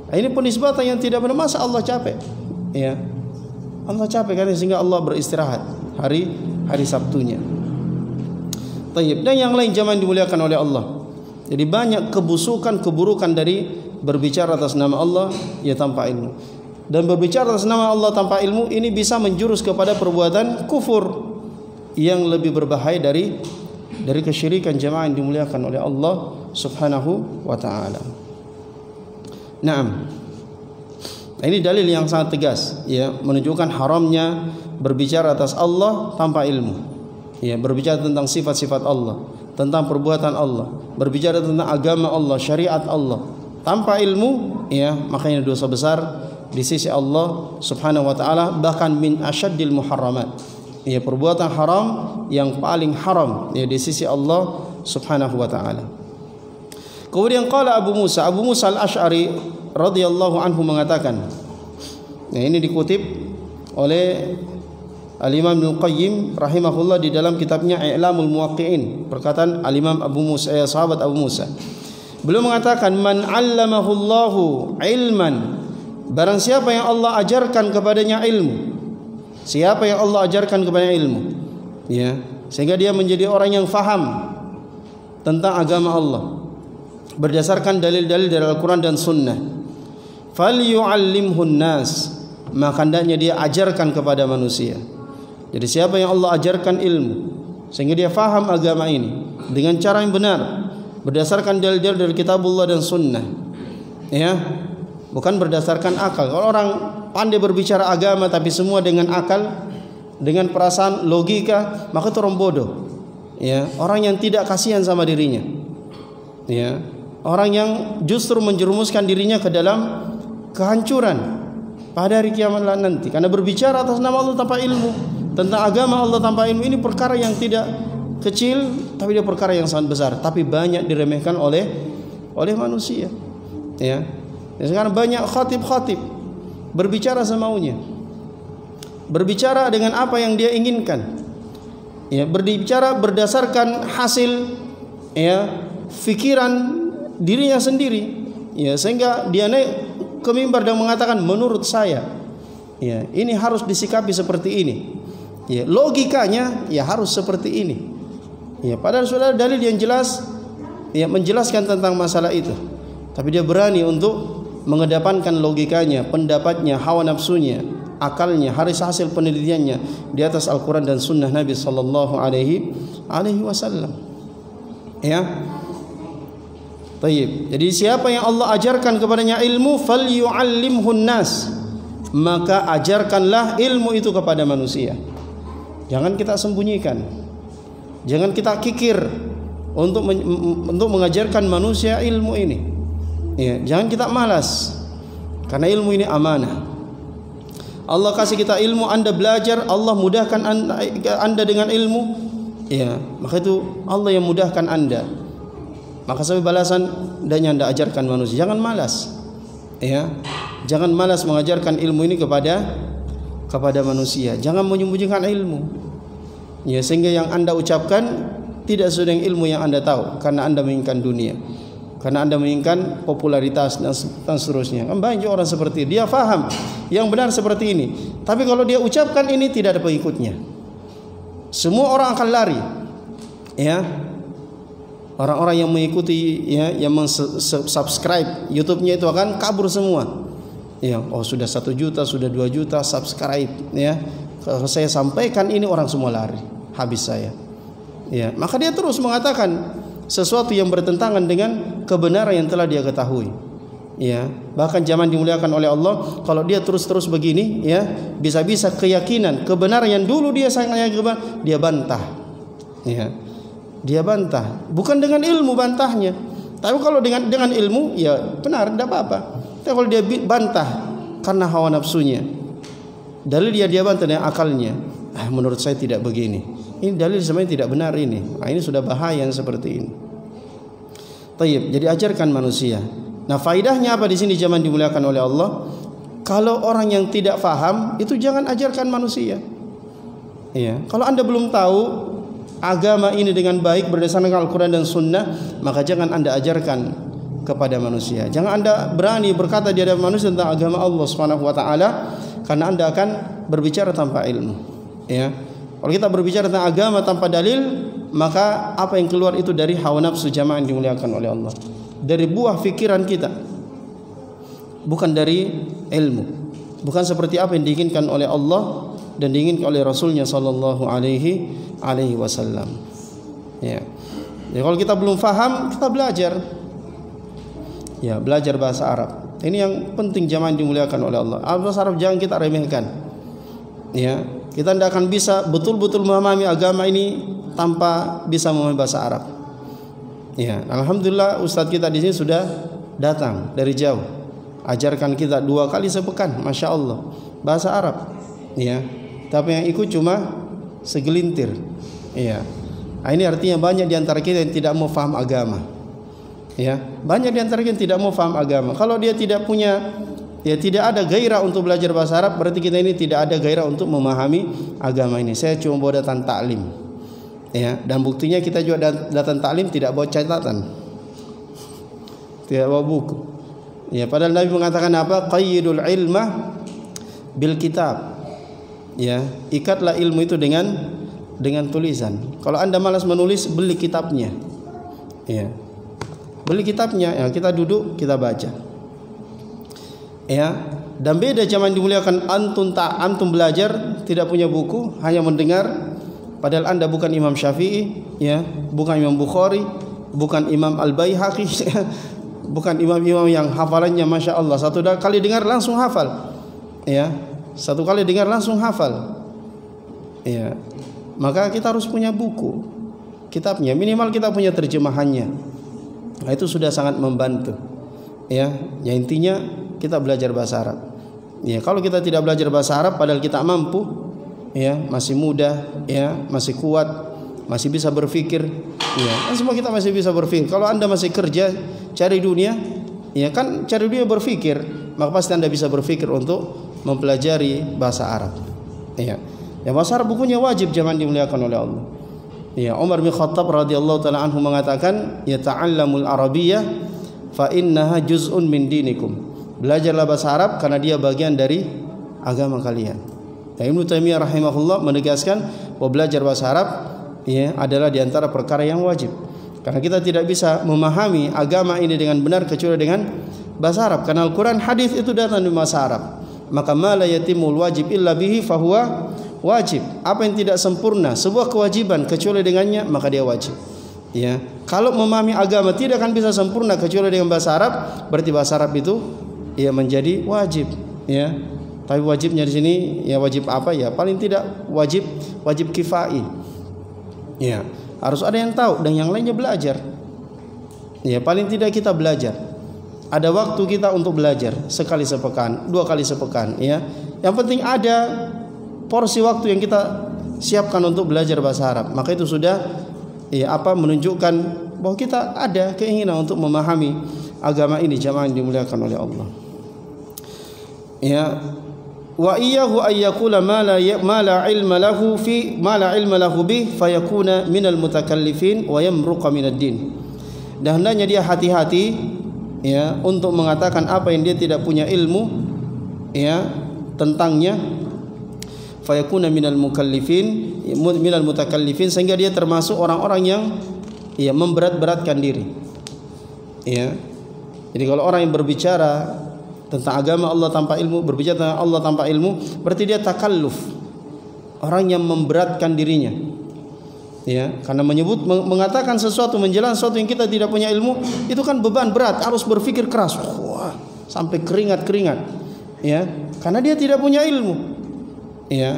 [SPEAKER 1] Nah, ini penisbatan yang tidak benar. Masa Allah capek? Ya, Allah capek kan, sehingga Allah beristirahat hari Sabtunya. Tayyib. Dan yang lain jamaah dimuliakan oleh Allah. Jadi banyak kebusukan, keburukan dari berbicara atas nama Allah ya tanpa ilmu. Dan berbicara atas nama Allah tanpa ilmu ini bisa menjurus kepada perbuatan kufur yang lebih berbahaya dari kesyirikan jamaah yang dimuliakan oleh Allah Subhanahu wa taala. Naam. Nah, ini dalil yang sangat tegas ya, menunjukkan haramnya berbicara atas Allah tanpa ilmu. Ya, berbicara tentang sifat-sifat Allah, tentang perbuatan Allah, berbicara tentang agama Allah, syariat Allah tanpa ilmu, ya makanya dosa besar di sisi Allah Subhanahu wa taala, bahkan min asyaddil muharramat. Ya, perbuatan haram yang paling haram ya di sisi Allah Subhanahu wa taala. Kemudian qala Abu Musa Al-Asy'ari radhiyallahu anhu mengatakan, nah ini dikutip oleh Al-Imam Ibnu Qayyim rahimahullah di dalam kitabnya I'lamul Muwaqqi'in, perkataan Al-Imam Abu Musa, sahabat Abu Musa. Beliau mengatakan, man 'allamahullahu ilman, barang siapa yang Allah ajarkan kepadanya ilmu. Siapa yang Allah ajarkan kepadanya ilmu, ya, sehingga dia menjadi orang yang faham tentang agama Allah berdasarkan dalil-dalil dari Al-Quran dan Sunnah. Falyu'allimhun nas, maka hendaknya dia ajarkan kepada manusia. Jadi siapa yang Allah ajarkan ilmu sehingga dia faham agama ini dengan cara yang benar berdasarkan dalil-dalil dari Kitabullah dan Sunnah, ya, bukan berdasarkan akal. Kalau orang pandai berbicara agama tapi semua dengan akal, dengan perasaan logika, maka itu orang bodoh. Ya, orang yang tidak kasihan sama dirinya. Ya, orang yang justru menjerumuskan dirinya ke dalam kehancuran pada hari kiamat nanti. Karena berbicara atas nama Allah tanpa ilmu, tentang agama Allah tanpa ilmu, ini perkara yang tidak kecil, tapi dia perkara yang sangat besar, tapi banyak diremehkan oleh manusia. Ya, dan sekarang banyak khatib berbicara semaunya, berbicara dengan apa yang dia inginkan, ya, berbicara berdasarkan hasil, ya, fikiran dirinya sendiri, ya, sehingga dia naik ke mimbar dan mengatakan menurut saya, ya, ini harus disikapi seperti ini, ya, logikanya ya harus seperti ini, ya, padahal sudah ada dalil yang jelas, ya, menjelaskan tentang masalah itu, tapi dia berani untuk mengedepankan logikanya, pendapatnya, hawa nafsunya, akalnya, hasil penelitiannya di atas Al-Quran dan Sunnah Nabi Sallallahu Alaihi Wasallam. Ya, tayyib. Jadi siapa yang Allah ajarkan kepadanya ilmu, falyu'allimhun nas, maka ajarkanlah ilmu itu kepada manusia. Jangan kita sembunyikan, jangan kita kikir untuk mengajarkan manusia ilmu ini. Ya, jangan kita malas, karena ilmu ini amanah. Allah kasih kita ilmu, Anda belajar, Allah mudahkan Anda dengan ilmu, ya, maka itu Allah yang mudahkan Anda. Maka sebagai balasan dan Anda ajarkan manusia. Jangan malas, ya, jangan malas mengajarkan ilmu ini kepada manusia. Jangan menyembunyikan ilmu, ya, sehingga yang Anda ucapkan tidak sesuai dengan ilmu yang Anda tahu, karena Anda menginginkan dunia, karena Anda menginginkan popularitas dan seterusnya. Kan banyak orang seperti itu. Dia faham yang benar seperti ini, tapi kalau dia ucapkan ini tidak ada pengikutnya. Semua orang akan lari. Ya. Orang-orang yang mengikuti ya, yang subscribe YouTube-nya itu akan kabur semua. Ya, oh sudah 1 juta, sudah 2 juta subscribe ya. Kalau saya sampaikan ini orang semua lari, habis saya. Ya, maka dia terus mengatakan sesuatu yang bertentangan dengan kebenaran yang telah dia ketahui. Ya, bahkan zaman dimuliakan oleh Allah, kalau dia terus-terus begini ya, bisa-bisa keyakinan kebenaran yang dulu dia sayangnya dia bantah. Ya. Dia bantah, bukan dengan ilmu bantahnya. Tapi kalau dengan ilmu ya benar, tidak apa-apa. Tapi kalau dia bantah karena hawa nafsunya, dalil dia bantah dengan akalnya. Menurut saya tidak begini. Ini dalil sebenarnya tidak benar ini. Ini sudah bahaya yang seperti ini. Tayyib, jadi ajarkan manusia. Nah, faidahnya apa di sini zaman dimuliakan oleh Allah? Kalau orang yang tidak faham itu jangan ajarkan manusia. Ya, kalau Anda belum tahu agama ini dengan baik berdasarkan Al-Quran dan Sunnah, maka jangan Anda ajarkan kepada manusia. Jangan Anda berani berkata di hadapan manusia tentang agama Allah Subhanahu wa taala, karena Anda akan berbicara tanpa ilmu. Ya. Kalau kita berbicara tentang agama tanpa dalil, maka apa yang keluar itu dari hawa nafsu jamaah yang dimuliakan oleh Allah. Dari buah fikiran kita. Bukan dari ilmu. Bukan seperti apa yang diinginkan oleh Allah dan diinginkan oleh Rasulnya sallallahu alaihi wasallam. Ya. Ya, kalau kita belum faham, kita belajar. Ya, belajar bahasa Arab. Ini yang penting jamaah dimuliakan oleh Allah. Bahasa Arab jangan kita remehkan. Ya, kita tidak akan bisa betul-betul memahami agama ini tanpa bisa memahami bahasa Arab. Ya, alhamdulillah ustadz kita di sini sudah datang dari jauh. Ajarkan kita 2 kali sepekan, masya Allah, bahasa Arab. Ya, tapi yang ikut cuma segelintir. Ya, nah, ini artinya banyak di antara kita yang tidak mau faham agama. Ya, banyak di antara kita yang tidak mau faham agama. Kalau dia tidak punya, ya tidak ada gairah untuk belajar bahasa Arab, berarti kita ini tidak ada gairah untuk memahami agama ini. Saya cuma bawa datang taklim. Ya, dan buktinya kita juga datang taklim tidak bawa catatan, tidak bawa buku. Ya, padahal Nabi mengatakan apa? Qayyidul ilma bil kitab. Ya, ikatlah ilmu itu dengan tulisan. Kalau Anda malas menulis, beli kitabnya. Ya. Beli kitabnya, ya, kita duduk, kita baca. Ya, dan beda zaman dimuliakan antum belajar tidak punya buku, hanya mendengar, padahal Anda bukan Imam Syafi'i, ya, bukan Imam Bukhari, bukan Imam Al-Baihaqi, bukan imam-imam yang hafalannya masya Allah, satu kali dengar langsung hafal. Ya, satu kali dengar langsung hafal. Ya, maka kita harus punya buku, kitabnya, minimal kita punya terjemahannya. Nah, itu sudah sangat membantu. Ya, ya intinya kita belajar bahasa Arab. Ya, kalau kita tidak belajar bahasa Arab padahal kita mampu, ya, masih muda, ya, masih kuat, masih bisa berpikir, ya, kan semua kita masih bisa berpikir. Kalau Anda masih kerja, cari dunia, ya kan cari dunia berpikir, maka pasti Anda bisa berpikir untuk mempelajari bahasa Arab. Ya, ya bahasa Arab bukunya wajib zaman dimuliakan oleh Allah. Ya, Umar bin Khattab radhiyallahu taala anhu mengatakan, "Yata'allamul Arabiyyah fa innaha juz'un min dinikum." Belajarlah bahasa Arab karena dia bagian dari agama kalian. Dan Ibnu Taimiyah rahimahullah menegaskan bahwa belajar bahasa Arab, ya, adalah di antara perkara yang wajib. Karena kita tidak bisa memahami agama ini dengan benar kecuali dengan bahasa Arab. Karena Al-Quran, hadis itu datang dari bahasa Arab. Maka ma la yatimul wajib illa bihi fahuwa wajib. Apa yang tidak sempurna, sebuah kewajiban kecuali dengannya, maka dia wajib. Ya, kalau memahami agama tidak akan bisa sempurna kecuali dengan bahasa Arab, berarti bahasa Arab itu ya menjadi wajib. Ya, tapi wajibnya di sini ya wajib apa ya? Paling tidak wajib kifai. Ya, harus ada yang tahu dan yang lainnya belajar. Ya, paling tidak kita belajar. Ada waktu kita untuk belajar, sekali sepekan, 2 kali sepekan, ya. Yang penting ada porsi waktu yang kita siapkan untuk belajar bahasa Arab. Maka itu sudah ya menunjukkan bahwa kita ada keinginan untuk memahami agama ini, jamaah yang dimuliakan oleh Allah. Ya, wa iyyahu ayyakula ma la ilma lahu fi ma la ilma lahu bi fayakuna minal mutakallifin wa yamruqa minad din. Dan hendaknya dia hati-hati, ya, untuk mengatakan apa yang dia tidak punya ilmu, ya, tentangnya. fayakuna minal mutakallifin, sehingga dia termasuk orang-orang yang memberat-beratkan diri. Ya. Jadi kalau orang yang berbicara tentang agama Allah tanpa ilmu, berbicara tentang Allah tanpa ilmu, berarti dia takalluf, orang yang memberatkan dirinya. Ya, karena mengatakan sesuatu, menjelaskan sesuatu yang kita tidak punya ilmu, itu kan beban berat, harus berpikir keras, wah, sampai keringat-keringat. Ya, karena dia tidak punya ilmu. Ya.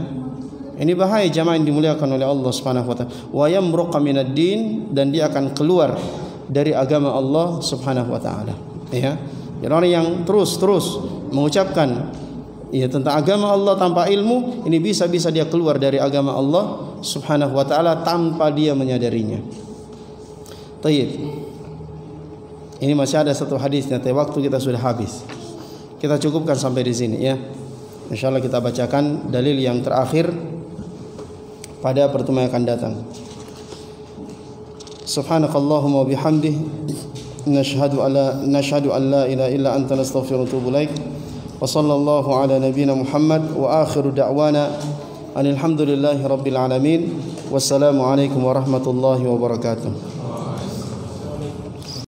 [SPEAKER 1] Ini bahaya jamaah yang dimuliakan oleh Allah Subhanahu wa taala. Wa yamruqa minad din, dan dia akan keluar dari agama Allah Subhanahu wa taala. Ya. Jadi orang yang terus mengucapkan tentang agama Allah tanpa ilmu, ini bisa-bisa dia keluar dari agama Allah Subhanahu wa taala tanpa dia menyadarinya. Tayyib. Ini masih ada satu hadisnya, tapi waktu kita sudah habis. Kita cukupkan sampai di sini ya. Insyaallah kita bacakan dalil yang terakhir pada pertemuan yang akan datang. Subhanakallahumma wa bihamdih, nashhadu an la ilaha illa anta, nastaghfiruka wa natubu ilaik. Wa sallallahu ala nabiyyina Muhammad wa akhiru da'wana alhamdulillahi rabbil alamin. Wassalamu alaikum warahmatullahi wabarakatuh.